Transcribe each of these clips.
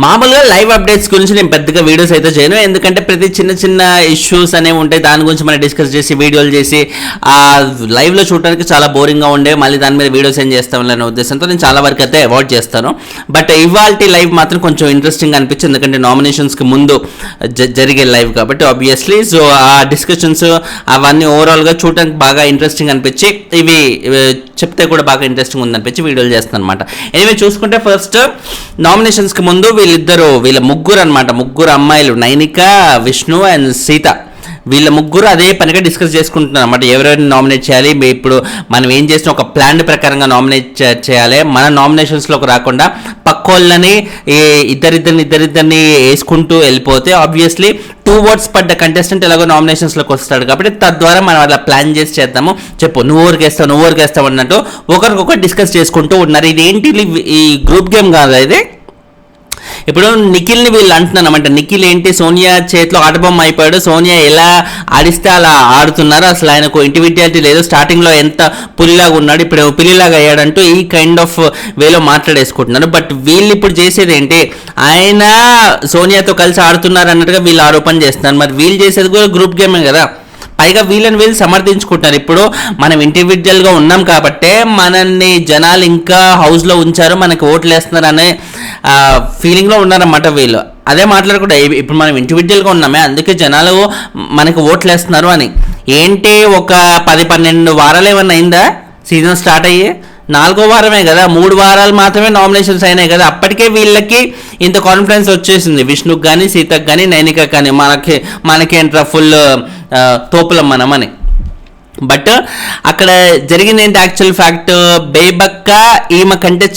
మామూలుగా live updates గురించి నేను పెద్దగా వీడియోస్ అయితే చేయను, ఎందుకంటే ప్రతి చిన్న చిన్న ఇష్యూస్ అనేవి ఉంటాయి, దాని గురించి మనం డిస్కస్ చేసి వీడియోలు చేసి ఆ లైవ్లో చూడడానికి చాలా బోరింగ్గా ఉండే, మళ్ళీ దాని మీద వీడియోస్ ఏం చేస్తామనే ఉద్దేశంతో నేను చాలా వరకు అయితే అవాయిడ్ చేస్తాను. బట్ ఇవాల్టి లైవ్ మాత్రం కొంచెం ఇంట్రెస్టింగ్ అనిపించింది, ఎందుకంటే నామినేషన్స్కి ముందు జరిగే లైవ్ కాబట్టి ఆబ్వియస్లీ. సో ఆ డిస్కషన్స్ అవన్నీ ఓవరాల్గా చూడడానికి బాగా ఇంట్రెస్టింగ్ అనిపించి ఇవి చెప్తే కూడా బాగా ఇంట్రెస్టింగ్ ఉందనిపించి వీడియోలు చేస్తాను అనమాట. ఎనివే చూసుకుంటే ఫస్ట్ నామినేషన్స్కి ముందు వీళ్ళ ముగ్గురు అమ్మాయిలు నైనిక, విష్ణు అండ్ సీత, వీళ్ళ ముగ్గురు అదే పనిగా డిస్కస్ చేసుకుంటున్నారు అన్నమాట. ఎవరెవరిని నామినేట్ చేయాలి, ఇప్పుడు మనం ఏం చేసిన ఒక ప్లాన్ ప్రకారంగా నామినేట్ చేయాలి, మన నామినేషన్స్లోకి రాకుండా పక్కోళ్ళని ఇద్దరిద్దరిని వేసుకుంటూ వెళ్ళిపోతే ఆబ్వియస్లీ 2 votes పడ్డ కంటెస్టెంట్ ఎలాగో నామినేషన్స్లోకి వస్తాడు కాబట్టి తద్వారా మనం అలా ప్లాన్ చేసి చేద్దాము, చెప్పు నువ్వు ఊరికేస్తావు అన్నట్టు ఒకరికొకరు డిస్కస్ చేసుకుంటూ ఉన్నారు. ఇదేంటి ఈ గ్రూప్ గేమ్ కాదు ఇది. ఇప్పుడు నిఖిల్ని వీళ్ళు అంటున్నారన్నమాట, నిఖిల్ ఏంటి సోనియా చేతిలో ఆటబొమ్మ అయిపోయాడు, సోనియా ఎలా ఆడిస్తే అలా ఆడుతున్నారు, అసలు ఆయనకు ఇండివిజువాలిటీ లేదు, స్టార్టింగ్లో ఎంత పులిలాగా ఉన్నాడు ఇప్పుడు పిల్లిలాగా అయ్యాడంటూ ఈ కైండ్ ఆఫ్ వేలో మాట్లాడేసుకుంటున్నారు. బట్ వీళ్ళు ఇప్పుడు చేసేది ఏంటి, ఆయన సోనియాతో కలిసి ఆడుతున్నారు అన్నట్టుగా వీళ్ళు ఆరోపణ చేస్తున్నారు. మరి వీళ్ళు చేసేది కూడా గ్రూప్ గేమే కదా, పైగా వీళ్ళు సమర్థించుకుంటారు. ఇప్పుడు మనం ఇండివిజువల్గా ఉన్నాం కాబట్టే మనల్ని జనాలు ఇంకా హౌస్లో ఉంచారు, మనకి ఓట్లు వేస్తున్నారు అనే ఫీలింగ్లో ఉన్నారన్నమాట వీళ్ళు. అదే మాట్లాడకుండా ఇప్పుడు మనం ఇండివిజువల్గా ఉన్నామే అందుకే జనాలు మనకి ఓట్లు వేస్తున్నారు అని. ఏంటి ఒక 10-12 వారాలు ఏమన్నా అయిందా సీజన్ స్టార్ట్ అయ్యి? 4వ వారమే కదా, 3 వారాలు మాత్రమే నామినేషన్స్ అయినాయి కదా, అప్పటికే వీళ్ళకి ఇంత కాన్ఫిడెన్స్ వచ్చేసింది, విష్ణుకి కానీ సీతకు కానీ నైనికకు కానీ, మనకి ఏంట్రా ఫుల్ తోపులం మనమని. బట్ అక్కడ జరిగింది ఏంటి, యాక్చువల్ ఫ్యాక్ట్ బేబక్క ఈమె కంటే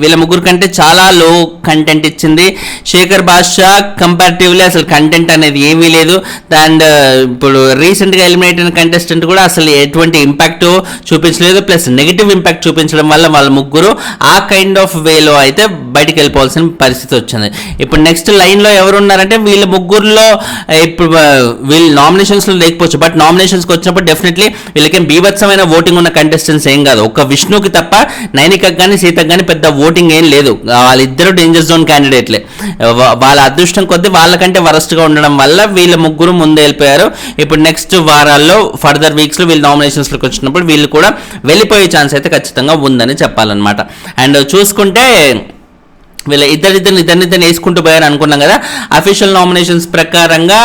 వీళ్ళ ముగ్గురు కంటే చాలా లో కంటెంట్ ఇచ్చింది. శేఖర్ బాద్షా కంపారిటివ్లీ అసలు కంటెంట్ అనేది ఏమీ లేదు. అండ్ ఇప్పుడు రీసెంట్గా ఎలిమినేట్ అయిన కంటెస్టెంట్ కూడా అసలు ఎటువంటి ఇంపాక్ట్ చూపించలేదు, ప్లస్ నెగిటివ్ ఇంపాక్ట్ చూపించడం వల్ల వాళ్ళ ముగ్గురు ఆ కైండ్ ఆఫ్ వేలో అయితే బయటికి వెళ్ళిపోవాల్సిన పరిస్థితి వచ్చింది. ఇప్పుడు నెక్స్ట్ లైన్లో ఎవరు ఉన్నారంటే వీళ్ళ ముగ్గురులో ఇప్పుడు వీళ్ళు నామినేషన్స్లో లేకపోవచ్చు, బట్ నామినేషన్స్కి వచ్చినప్పుడు డెఫినెట్లీ వీళ్ళకేం బీభత్సమైన ఓటింగ్ ఉన్న కంటెస్టెంట్స్ ఏం కాదు. ఒక విష్ణుకి తప్ప నైనికకు కానీ సీతకు కానీ పెద్ద ఓటింగ్ ఏం లేదు, వాళ్ళిద్దరు డేంజర్ జోన్ క్యాండిడేట్లే. వాళ్ళ అదృష్టం కొద్దీ వాళ్ళకంటే వరస్ట్గా ఉండడం వల్ల వీళ్ళ ముగ్గురు ముందే వెళ్ళిపోయారు. ఇప్పుడు నెక్స్ట్ వారాల్లో ఫర్దర్ వీక్స్లో వీళ్ళు నామినేషన్స్లోకి వచ్చినప్పుడు వీళ్ళు కూడా వెళ్ళిపోయే ఛాన్స్ అయితే ఖచ్చితంగా ఉందని చెప్పాలన్నమాట. అండ్ చూసుకుంటే వీళ్ళ ఇద్దరిని వేసుకుంటూ పోయారు అనుకున్నాం కదా. అఫీషియల్ నామినేషన్స్ ప్రకారంగా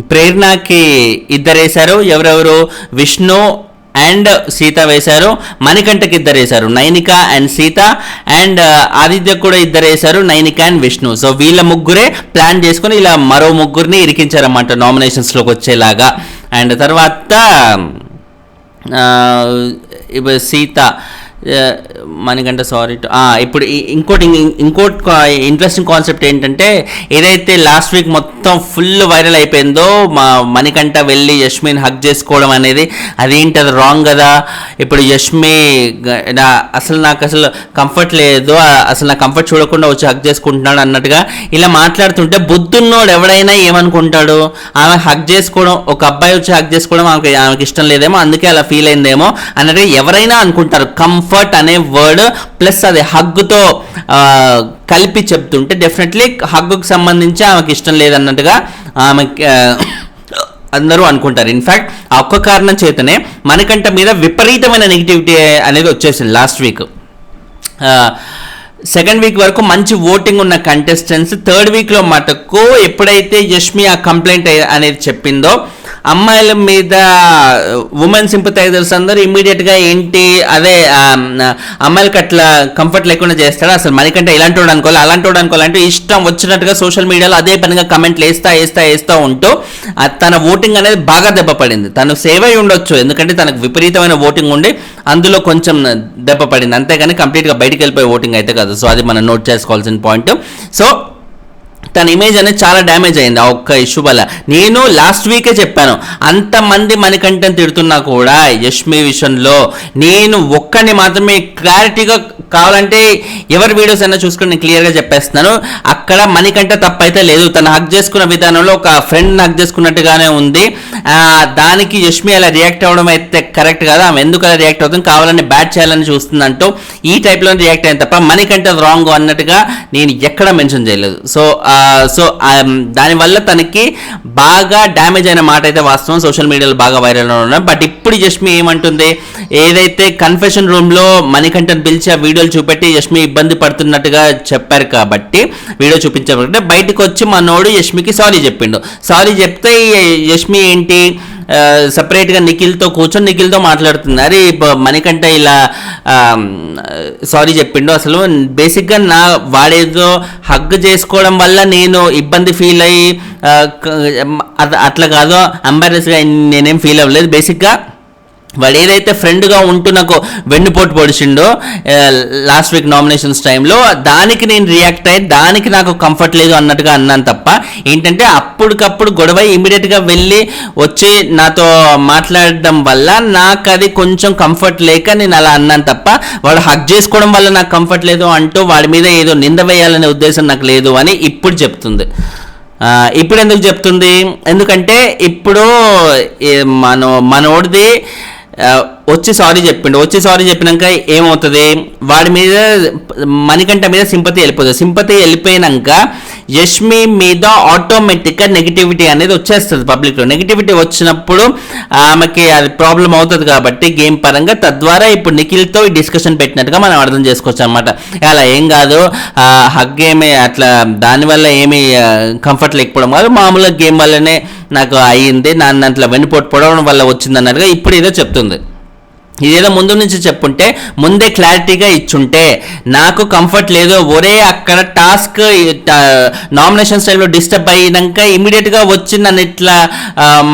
ప్రేరణకి 2 వేశారు, ఎవరెవరు విష్ణు అండ్ సీత వేశారు, మణికంఠకి 2 వేశారు, నైనిక అండ్ సీత, అండ్ ఆదిత్య కూడా 2 వేశారు, నైనిక అండ్ విష్ణు. సో వీళ్ళ ముగ్గురే ప్లాన్ చేసుకుని ఇలా మరో ముగ్గురిని ఇరికించారన్నమాట నామినేషన్స్లోకి వచ్చేలాగా. అండ్ తర్వాత ఇప్పుడు సీత మనకంటే సారీ ఇప్పుడు ఇంకోటి ఇంట్రెస్టింగ్ కాన్సెప్ట్ ఏంటంటే, ఏదైతే లాస్ట్ వీక్ మొత్తం ఫుల్ వైరల్ అయిపోయిందో మణికంఠ వెళ్ళి యష్మిని హగ్ చేసుకోవడం అనేది, అదేంటి అది రాంగ్ కదా. ఇప్పుడు యష్మి నాకు అసలు కంఫర్ట్ లేదు, అసలు నా కంఫర్ట్ చూడకుండా వచ్చి హగ్ చేసుకుంటున్నాడు అన్నట్టుగా ఇలా మాట్లాడుతుంటే బుద్ధున్నోడు ఎవడైనా ఏమనుకుంటాడు, ఆమె హగ్ చేసుకోవడం, ఒక అబ్బాయి వచ్చి హగ్ చేసుకోవడం ఆమెకి ఇష్టం లేదేమో అందుకే అలా ఫీల్ అయిందేమో అన్నట్టుగా ఎవరైనా అనుకుంటారు. కంఫర్ట్ అనే వర్డ్ ప్లస్ అది హగ్గుతో కలిపి చెప్తుంటే డెఫినెట్లీ హగ్గుకు సంబంధించి ఆమెకి ఇష్టం లేదన్నట్టుగా ఆమెకి అందరూ అనుకుంటారు. ఇన్ఫ్యాక్ట్ ఆ ఒక్క కారణం చేతనే మణికంఠ మీద విపరీతమైన నెగిటివిటీ అనేది వచ్చేసింది లాస్ట్ వీక్. సెకండ్ వీక్ వరకు మంచి ఓటింగ్ ఉన్న కంటెస్టెంట్స్ థర్డ్ వీక్లో మటుకు ఎప్పుడైతే యష్మి ఆ కంప్లైంట్ అనేది చెప్పిందో అమ్మాయిల మీద ఉమెన్ సింపథైజర్స్ అందరూ ఇమ్మీడియట్గా ఏంటి అదే అమ్మాయిలకి అట్లా కంఫర్ట్ లేకుండా చేస్తాడు, అసలు మణికంఠ ఇలాంటి వాడు అనుకోవాలి అలాంటి వాడు అనుకోవాలంటే ఇష్టం వచ్చినట్టుగా సోషల్ మీడియాలో అదే పనిగా కమెంట్లు వేస్తా ఉంటూ తన ఓటింగ్ అనేది బాగా దెబ్బపడింది. తను సేవ్ అయి ఉండొచ్చు, ఎందుకంటే తనకు విపరీతమైన ఓటింగ్ ఉండి అందులో కొంచెం దెబ్బపడింది, అంతేగాని కంప్లీట్గా బయటికి వెళ్ళిపోయే ఓటింగ్ అయితే కాదు. సో అది మనం నోట్ చేసుకోవాల్సిన పాయింట్. సో తన ఇమేజ్ అనేది చాలా డ్యామేజ్ అయింది ఆ ఒక్క ఇష్యూ వల్ల. నేను లాస్ట్ వీకే చెప్పాను, అంతమంది మణికంఠని తిడుతున్నా కూడా యష్మి విషయంలో నేను ఒక్కడిని మాత్రమే క్లారిటీగా, కావాలంటే ఎవరి వీడియోస్ అయినా చూసుకొని నేను క్లియర్గా చెప్పాను, చెప్పేస్తున్నాను, అక్కడ మణికంఠ తప్పైతే లేదు. తను హక్ చేసుకున్న విధానంలో ఒక ఫ్రెండ్ హక్ చేసుకున్నట్టుగానే ఉంది. దానికి యష్మి అలా రియాక్ట్ అవ్వడం అయితే కరెక్ట్ కాదు. ఆమె ఎందుకు అలా రియాక్ట్ అవుతుంది, కావాలని బ్యాట్ చేయాలని చూస్తుందంటూ ఈ టైప్లో రియాక్ట్ అయింది తప్ప మణికంఠ రాంగ్ అన్నట్టుగా నేను ఎక్కడ మెన్షన్ చేయలేదు. సో దానివల్ల తనకి బాగా డ్యామేజ్ అయిన మాట అయితే వాస్తవం, సోషల్ మీడియాలో బాగా వైరల్ ఉన్నాయి. బట్ ఇప్పుడు యష్మి ఏమంటుంది, ఏదైతే కన్ఫెషన్ రూమ్లో మణికంఠను పిలిచి ఆ వీడియోలు చూపెట్టి యష్మి ఇబ్బంది పడుతున్నట్టుగా చెప్పారు కాబట్టి, వీడియో చూపించబట్టి బయటకు వచ్చి మనోడు యష్మికి సారీ చెప్పిండు. సారీ చెప్తే యష్మి ఏంటి సపరేట్గా నిఖిల్తో కూర్చొని నిఖిల్తో మాట్లాడుతున్నారు. మణికంఠ ఇలా సారీ చెప్పిండు. అసలు బేసిక్గా వాడేదో హగ్ చేసుకోవడం వల్ల నేను ఇబ్బంది ఫీల్ అయ్యి అట్లా కాదు, ఎంబారెస్గా నేనేం ఫీల్ అవ్వలేదు. బేసిక్గా వాడు ఏదైతే ఫ్రెండ్గా ఉంటూ నాకు వెన్నుపోటు పొడిచిండో లాస్ట్ వీక్ నామినేషన్స్ టైంలో, దానికి నేను రియాక్ట్ అయ్యి దానికి నాకు కంఫర్ట్ లేదు అన్నట్టుగా అన్నాను తప్ప, ఏంటంటే అప్పటికప్పుడు గొడవ ఇమీడియట్గా వెళ్ళి వచ్చి నాతో మాట్లాడడం వల్ల నాకు అది కొంచెం కంఫర్ట్ లేక నేను అలా అన్నాను తప్ప, వాడు హక్ చేసుకోవడం వల్ల నాకు కంఫర్ట్ లేదు అంటూ వాడి మీద ఏదో నింద వేయాలనే ఉద్దేశం నాకు లేదు అని ఇప్పుడు చెప్తుంది. ఇప్పుడు ఎందుకు చెప్తుంది, ఎందుకంటే ఇప్పుడు మనోడిది వచ్చి సారీ చెప్పిండు. వచ్చి సారీ చెప్పినాక ఏమవుతుంది, వాడి మీద మణికంఠ మీద సింపతి వెళ్ళిపోతుంది. సింపతి వెళ్ళిపోయినాక యష్మి మీద ఆటోమేటిక్గా నెగిటివిటీ అనేది వచ్చేస్తుంది పబ్లిక్లో. నెగిటివిటీ వచ్చినప్పుడు ఆమెకి అది ప్రాబ్లం అవుతుంది కాబట్టి గేమ్ పరంగా, తద్వారా ఇప్పుడు నిఖిల్తో డిస్కషన్ పెట్టినట్టుగా మనం అర్థం చేసుకోవచ్చు అనమాట. అలా ఏం కాదు, హగ్ ఏమి అట్లా దానివల్ల ఏమీ కంఫర్ట్ లేకపోవడం కాదు, మామూలుగా గేమ్ వల్లనే నాకు అయ్యింది, నన్ను అట్లా వెన్నుపోటు పొడవడం వల్ల వచ్చింది అన్నట్టుగా ఇప్పుడు ఏదో చెప్తుంది. ఇదేదో ముందు నుంచి చెప్పుంటే, ముందే క్లారిటీగా ఇచ్చుంటే, నాకు కంఫర్ట్ లేదు, ఒరే అక్కడ టాస్క్ నామినేషన్ స్టైల్లో డిస్టర్బ్ అయినాక ఇమీడియట్గా వచ్చి నన్ను ఇట్లా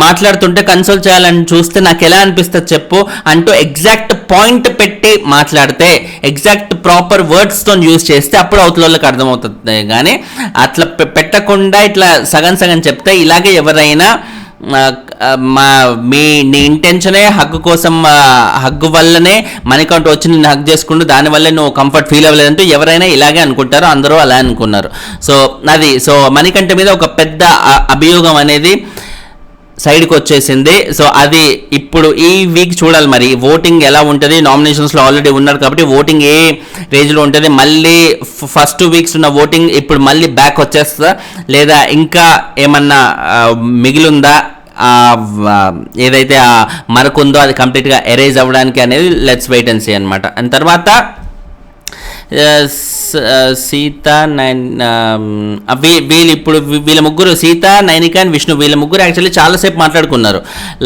మాట్లాడుతుంటే కన్సోల్ చేయాలని చూస్తే నాకు ఎలా అనిపిస్తుంది చెప్పు అంటూ ఎగ్జాక్ట్ పాయింట్ పెట్టి మాట్లాడితే, ఎగ్జాక్ట్ ప్రాపర్ వర్డ్స్తో యూజ్ చేస్తే అప్పుడు అవతల వాళ్ళకి అర్థమవుతుంది. కానీ అట్లా పెట్టకుండా ఇట్లా సగం సగం చెప్తే ఇలాగే ఎవరైనా నీ ఇంటెన్షనే హగ్ కోసం, హగ్ వల్లనే మణికంఠ వచ్చి నిన్ను హగ్ చేసుకుంటూ దానివల్లే నువ్వు కంఫర్ట్ ఫీల్ అవ్వలేదంటూ ఎవరైనా ఇలాగే అనుకుంటారో, అందరూ అలా అనుకున్నారు. సో మణికంఠ మీద ఒక పెద్ద అభియోగం అనేది సైడ్కి వచ్చేసింది. సో అది ఇప్పుడు ఈ వీక్ చూడాలి మరి ఓటింగ్ ఎలా ఉంటుంది. నామినేషన్స్లో ఆల్రెడీ ఉన్నారు కాబట్టి ఓటింగ్ ఏ రేంజ్లో ఉంటుంది, మళ్ళీ ఫస్ట్ వీక్స్ ఉన్న ఓటింగ్ ఇప్పుడు మళ్ళీ బ్యాక్ వచ్చేస్తుందా లేదా ఇంకా ఏమన్నా మిగిలిందా, ఏదైతే ఆ మరకుందో అది కంప్లీట్గా ఎరేజ్ అవ్వడానికి అనేది లెట్స్ వెయిట్ అండ్ సీ అనమాట. అండ్ తర్వాత సీత వీళ్ళు ఇప్పుడు వీళ్ళ ముగ్గురు, సీత, నైనిక అండ్ విష్ణు, వీళ్ళ ముగ్గురు యాక్చువల్లీ చాలాసేపు మాట్లాడుకున్నారు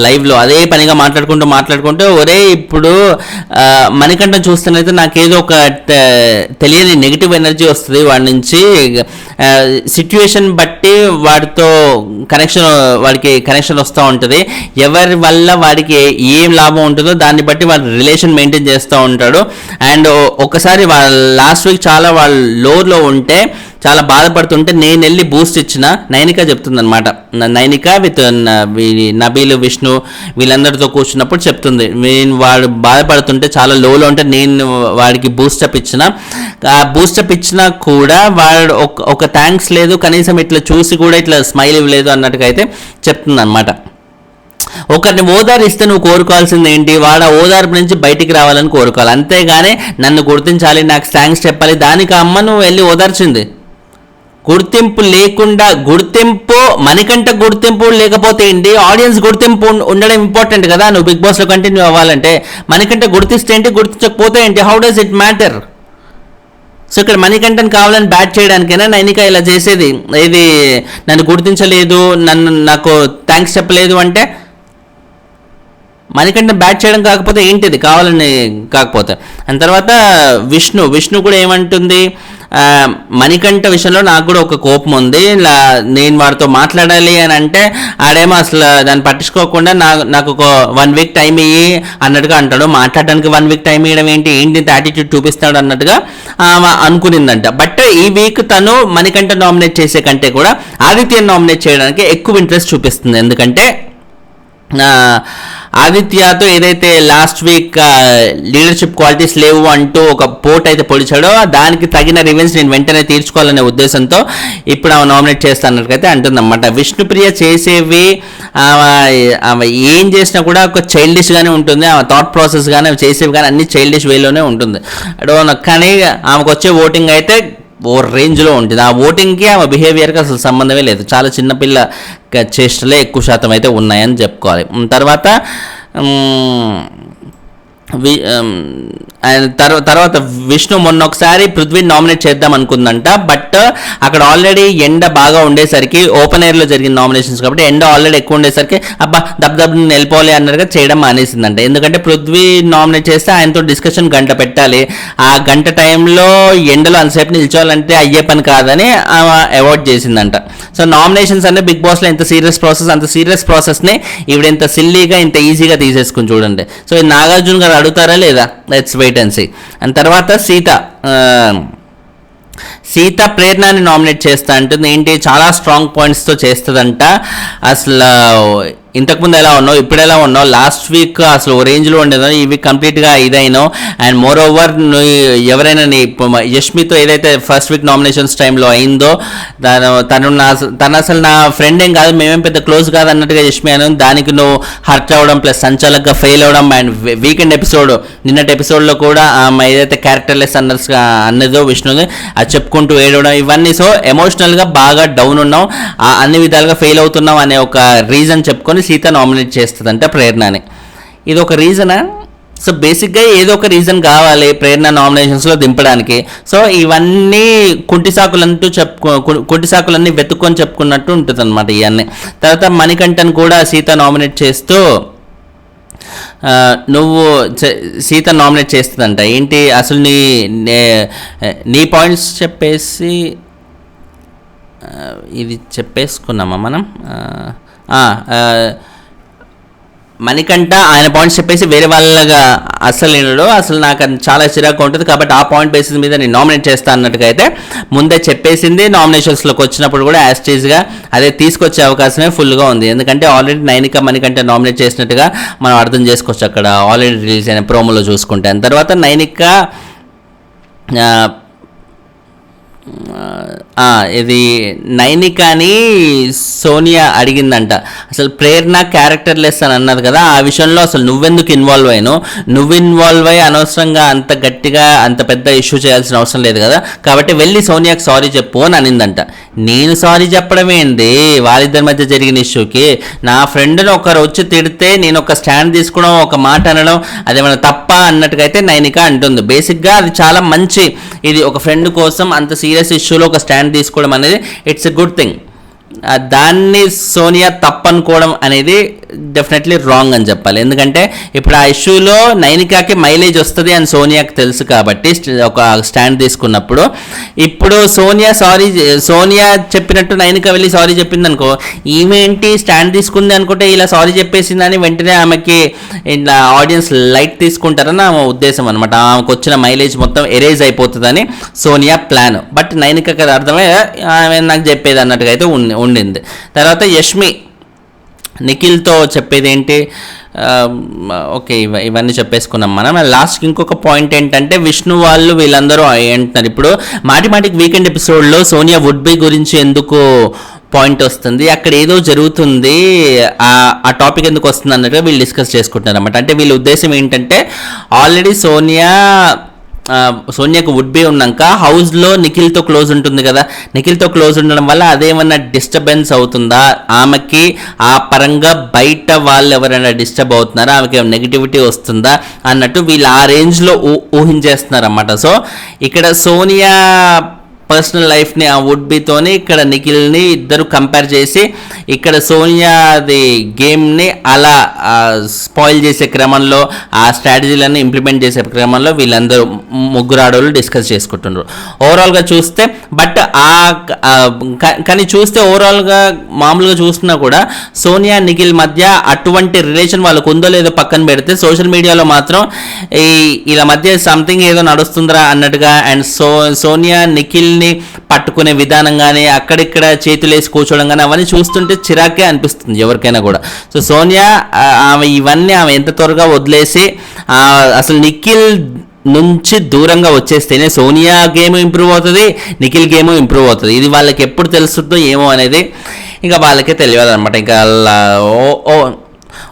లైవ్లో. అదే పనిగా మాట్లాడుకుంటూ ఒరే ఇప్పుడు మణికంఠం చూస్తున్నైతే నాకేదో ఒక తెలియని నెగిటివ్ ఎనర్జీ వస్తుంది వాడి నుంచి, సిచ్యువేషన్ బట్టి వాడికి కనెక్షన్ వస్తూ ఉంటుంది, ఎవరి వల్ల వాడికి ఏం లాభం ఉంటుందో దాన్ని బట్టి వాడి రిలేషన్ మెయింటైన్ చేస్తూ ఉంటాడు. అండ్ ఒకసారి లాస్ట్ వీక్ చాలా వాళ్ళు లోలో ఉంటే, చాలా బాధపడుతుంటే నేను వెళ్ళి బూస్ట్ ఇచ్చిన, నైనిక చెప్తుంది అనమాట. నైనిక విత్ నబీలు, విష్ణు వీళ్ళందరితో కూర్చున్నప్పుడు చెప్తుంది, నేను వాడు బాధపడుతుంటే చాలా లోలో ఉంటే నేను వాడికి బూస్టప్ ఇచ్చిన, బూస్టప్ ఇచ్చినా కూడా వాడు ఒక థ్యాంక్స్ లేదు, కనీసం ఇట్లా చూసి కూడా ఇట్లా స్మైల్ ఇవ్వలేదు అన్నట్టుగా అయితే చెప్తుంది అనమాట. ఒకరిని ఓదారిస్తే నువ్వు కోరుకోవాల్సింది ఏంటి, వాడు ఓదార్పు నుంచి బయటికి రావాలని కోరుకోవాలి, అంతేగాని నన్ను గుర్తించాలి, నాకు థ్యాంక్స్ చెప్పాలి, దానికి అమ్మ నువ్వు వెళ్ళి ఓదార్చింది. గుర్తింపు లేకుండా, మణికంఠ గుర్తింపు లేకపోతే ఏంటి, ఆడియన్స్ గుర్తింపు ఉండడం ఇంపార్టెంట్ కదా. నువ్వు బిగ్ బాస్లో కంటిన్యూ అవ్వాలంటే మణికంఠ గుర్తిస్తే ఏంటి, గుర్తించకపోతే ఏంటి, how does it matter? So ఇక్కడ మణికంఠన్ కావాలని బ్యాట్ చేయడానికైనా నైనిక ఇలా చేసేది, ఇది నన్ను గుర్తించలేదు, నాకు థ్యాంక్స్ చెప్పలేదు అంటే మణికంఠ బ్యాట్ చేయడం కాకపోతే ఏంటిది, కావాలని కాకపోతే. అండ్ తర్వాత విష్ణు కూడా ఏమంటుంది, మణికంఠ విషయంలో నాకు కూడా ఒక కోపం ఉంది, నేను వాడితో మాట్లాడాలి అని అంటే ఆడేమో అసలు దాన్ని పట్టించుకోకుండా నాకు ఒక 1 వీక్ టైం ఇయ్యి అన్నట్టుగా అంటాడు. మాట్లాడడానికి 1 వీక్ టైం ఇవ్వడం ఏంటి యాటిట్యూడ్ చూపిస్తాడు అన్నట్టుగా అనుకునిందంట. బట్ ఈ వీక్ తను మణికంఠ నామినేట్ చేసే కంటే కూడా ఆదిత్యని నామినేట్ చేయడానికి ఎక్కువ ఇంట్రెస్ట్ చూపిస్తుంది. ఎందుకంటే ఆదిత్యతో ఏదైతే లాస్ట్ వీక్ లీడర్షిప్ క్వాలిటీస్ లేవు అంటూ ఒక పోట్ అయితే పొడిచాడో దానికి తగిన రివెంజ్ నేను వెంటనే తీర్చుకోవాలనే ఉద్దేశంతో ఇప్పుడు ఆమె నామినేట్ చేస్తానట్టుకైతే అంటుందన్నమాట. విష్ణుప్రియ చేసేవి ఏం చేసినా కూడా ఒక చైల్డిష్గానే ఉంటుంది. ఆమె థాట్ ప్రాసెస్ కానీ అవి చేసేవి కానీ అన్ని చైల్డిష్ వేలోనే ఉంటుంది. కానీ ఆమెకు వచ్చే ఓటింగ్ అయితే ఓ రేంజ్లో ఉంటుంది. ఆ ఓటింగ్కి ఆమె బిహేవియర్కి అసలు సంబంధమే లేదు. చాలా చిన్నపిల్ల చేష్టలే ఎక్కువ శాతం అయితే ఉన్నాయని చెప్పుకోవాలి. తర్వాత తర్వాత విష్ణు మొన్న ఒకసారి పృథ్వీని నామినేట్ చేద్దాం అనుకుందంట. బట్ అక్కడ ఆల్రెడీ ఎండ బాగా ఉండేసరికి ఓపెన్ ఎయిర్లో జరిగిన నామినేషన్స్ కాబట్టి ఎండ ఆల్రెడీ ఎక్కువ ఉండేసరికి అబ్బా దబ్బని వెళ్ళిపోవాలి అన్నట్టుగా చేయడం మానేసిందంట. ఎందుకంటే పృథ్వీ నామినేట్ చేస్తే ఆయనతో డిస్కషన్ గంట పెట్టాలి. ఆ గంట టైంలో ఎండలో అంతసేపు నిల్చోవాలంటే అయ్యే పని కాదని అవాయిడ్ చేసిందంట. సో నామినేషన్స్ అంటే బిగ్ బాస్లో ఎంత సీరియస్ ప్రాసెస్, అంత సీరియస్ ప్రాసెస్ని ఈవిడ ఇంత సిల్లీగా ఇంత ఈజీగా తీసేసుకుని చూడండి. సో నాగార్జున గారు అడుగుతారా లేదా, let's wait and see. And తర్వాత సీత ప్రేరణని నామినేట్ చేస్తా అంటుంది. ఏంటి చాలా స్ట్రాంగ్ పాయింట్స్తో చేస్తుందంట. అసలు ఇంతకుముందు ఎలా ఉన్నావు, ఇప్పుడు ఎలా ఉన్నావు, లాస్ట్ వీక్ అసలు ఓ రేంజ్లో ఉండేదో ఈ వీక్ కంప్లీట్గా ఇదైనావు. అండ్ మోర్ ఓవర్ ఎవరైనా యష్మితో ఏదైతే ఫస్ట్ వీక్ నామినేషన్స్ టైంలో అయిందో తను అసలు నా ఫ్రెండ్ ఏం కాదు, మేమేం పెద్ద క్లోజ్ కాదు అన్నట్టుగా యష్మి అని దానికి నువ్వు హర్ట్ అవ్వడం ప్లస్ సంచాలకంగా ఫెయిల్ అవ్వడం. అండ్ వీకెండ్ ఎపిసోడ్ నిన్నటి ఎపిసోడ్లో కూడా ఆమె ఏదైతే క్యారెక్టర్లెస్ అన్నదో విష్ణుని అది చెప్పుకుంటూ ఏడవడం ఇవన్నీ. సో ఎమోషనల్గా బాగా డౌన్ ఉన్నాం, అన్ని విధాలుగా ఫెయిల్ అవుతున్నాం అనే ఒక రీజన్ చెప్పుకొని సీత నామినేట్ చేస్తుందంట ప్రేరణని. ఇది ఒక రీజనా? సో బేసిక్గా ఏదో ఒక రీజన్ కావాలి ప్రేరణ నామినేషన్స్లో దింపడానికి. సో ఇవన్నీ కుంటి సాకులన్నీ వెతుక్కొని చెప్పుకున్నట్టు ఉంటుంది అనమాట ఇవన్నీ. తర్వాత మణికంఠన్ కూడా సీత నామినేట్ చేస్తూ నువ్వు సీత నామినేట్ చేస్తుందంట. ఏంటి అసలు నీ పాయింట్స్ చెప్పేసి ఇది చెప్పేసుకున్నామా మనం. మణికంఠ ఆయన పాయింట్స్ చెప్పేసి వేరే వాళ్ళగా అసలు నాకు అది చాలా చిరాకు ఉంటుంది కాబట్టి ఆ పాయింట్ బేసిస్ మీద నేను నామినేట్ చేస్తాను అన్నట్టుగా అయితే ముందే చెప్పేసింది. నామినేషన్స్లోకి వచ్చినప్పుడు కూడా యాస్టీజ్గా అదే తీసుకొచ్చే అవకాశమే ఫుల్గా ఉంది. ఎందుకంటే ఆల్రెడీ నైనిక మణికంఠ నామినేట్ చేసినట్టుగా మనం అర్థం చేసుకోవచ్చు అక్కడ ఆల్రెడీ రిలీజ్ అయిన ప్రోమోలో చూసుకుంటే. తర్వాత నైనిక ఇది నైనికాని సోనియా అడిగిందంట, అసలు ప్రేరణ క్యారెక్టర్లెస్ అని అన్నది కదా, ఆ విషయంలో అసలు నువ్వెందుకు ఇన్వాల్వ్ అయ్యాను, నువ్వు ఇన్వాల్వ్ అయ్యి అనవసరంగా అంత గట్టిగా అంత పెద్ద ఇష్యూ చేయాల్సిన అవసరం లేదు కదా, కాబట్టి వెళ్ళి సోనియాకి సారీ చెప్పు అని అనిందంట. నేను సారీ చెప్పడం ఏంది వాళ్ళిద్దరి మధ్య జరిగిన ఇష్యూకి? నా ఫ్రెండ్ని ఒకరు వచ్చి తిడితే నేను ఒక స్టాండ్ తీసుకోవడం ఒక మాట అనడం అదేమైనా తప్ప అన్నట్టుగా అయితే నైనిక అంటుంది. బేసిక్గా అది చాలా మంచి, ఇది ఒక ఫ్రెండ్ కోసం అంత సీరియస్ ఇష్యూలో ఒక స్టాండ్ తీసుకోవడం అనేది ఇట్స్ ఎ గుడ్ థింగ్. దాన్ని సోనియా తప్పనుకోవడం అనేది డెఫినెట్లీ రాంగ్ అని చెప్పాలి. ఎందుకంటే ఇప్పుడు ఆ ఇష్యూలో నైనికాకి మైలేజ్ వస్తుంది అని సోనియాకి తెలుసు కాబట్టి ఒక స్టాండ్ తీసుకున్నప్పుడు ఇప్పుడు సోనియా చెప్పినట్టు నైనిక వెళ్ళి సారీ చెప్పింది అనుకో, ఈమె ఏంటి స్టాండ్ తీసుకుంది అనుకుంటే ఇలా సారీ చెప్పేసిందని వెంటనే ఆమెకి ఇట్లా ఆడియన్స్ లైట్ తీసుకుంటారని ఆమె ఉద్దేశం అనమాట. ఆమెకు వచ్చిన మైలేజ్ మొత్తం ఎరేజ్ అయిపోతుందని సోనియా ప్లాన్. బట్ నైనికకి అది అర్థమై ఆమె నాకు చెప్పేది అన్నట్టుగా అయితే ఉండింది. తర్వాత యష్మి నిఖిల్తో చెప్పేది ఏంటి, ఓకే ఇవన్నీ చెప్పేసుకున్నాం మనం. లాస్ట్కి ఇంకొక పాయింట్ ఏంటంటే విష్ణు వాళ్ళు వీళ్ళందరూ అంటున్నారు ఇప్పుడు మాటికి వీకెండ్ ఎపిసోడ్లో సోనియా వుడ్ బై గురించి ఎందుకు పాయింట్ వస్తుంది, అక్కడ ఏదో జరుగుతుంది, ఆ టాపిక్ ఎందుకు వస్తుంది అన్నట్టుగా వీళ్ళు డిస్కస్ చేసుకుంటున్నారు అనమాట. అంటే వీళ్ళ ఉద్దేశం ఏంటంటే ఆల్రెడీ సోనియాకు వుడ్ బి ఉన్నాక హౌస్లో నిఖిల్తో క్లోజ్ ఉంటుంది కదా, నిఖిల్తో క్లోజ్ ఉండడం వల్ల అదేమన్నా డిస్టర్బెన్స్ అవుతుందా ఆమెకి, ఆ పరంగా బయట వాళ్ళు ఎవరైనా డిస్టర్బ్ అవుతున్నారా, ఆమెకి నెగిటివిటీ వస్తుందా అన్నట్టు వీళ్ళు ఆ రేంజ్లో ఊహించేస్తున్నారు అన్నమాట. సో ఇక్కడ సోనియా పర్సనల్ లైఫ్ని ఆ వుడ్ బితోని ఇక్కడ నిఖిల్ని ఇద్దరు కంపేర్ చేసి ఇక్కడ సోనియాది గేమ్ని అలా స్పాయిల్ చేసే క్రమంలో ఆ స్ట్రాటజీలన్నీ ఇంప్లిమెంట్ చేసే క్రమంలో వీళ్ళందరూ ముగ్గురు ఆడవాళ్ళు డిస్కస్ చేసుకుంటున్నారు ఓవరాల్గా చూస్తే. బట్ కానీ చూస్తే ఓవరాల్గా మామూలుగా చూస్తున్నా కూడా సోనియా నిఖిల్ మధ్య అటువంటి రిలేషన్ వాళ్ళకు ఉందో లేదో పక్కన పెడితే సోషల్ మీడియాలో మాత్రం వీళ్ళ మధ్య సంథింగ్ ఏదో నడుస్తుందిరా అన్నట్టుగా అండ్ సోనియా నిఖిల్ నిఖిల్ని పట్టుకునే విధానం కానీ అక్కడిక్కడ చేతులు వేసి కూర్చోవడం కానీ అవన్నీ చూస్తుంటే చిరాకే అనిపిస్తుంది ఎవరికైనా కూడా. సో సోనియా ఆమె ఇవన్నీ ఆమె ఎంత త్వరగా వదిలేసి అసలు నిఖిల్ నుంచి దూరంగా వచ్చేస్తేనే సోనియా గేమ్ ఇంప్రూవ్ అవుతుంది, నిఖిల్ గేమ్ ఇంప్రూవ్ అవుతుంది. ఇది వాళ్ళకి ఎప్పుడు తెలుస్తుందో ఏమో అనేది ఇంకా వాళ్ళకే తెలియదు అనమాట. ఇంకా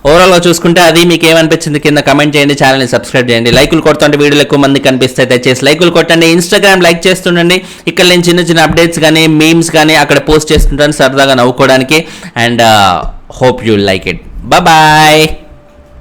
ఓవరాల్గా చూసుకుంటే అది మీకు ఏమనిపించింది కింద కమెంట్ చేయండి, ఛానల్ని సబ్స్క్రైబ్ చేయండి. లైకులు కొడుతుంటే వీడియోలు ఎక్కువ మంది కనిపిస్తాయి, దయచేసి లైకులు కొట్టండి. ఇన్స్టాగ్రామ్ లైక్ చేస్తుండండి, ఇక్కడ నేను చిన్న చిన్న అప్డేట్స్ కానీ మీమ్స్ కానీ అక్కడ పోస్ట్ చేస్తుంటాను సరదాగా నవ్వుకోవడానికి. And hope you like it. Bye.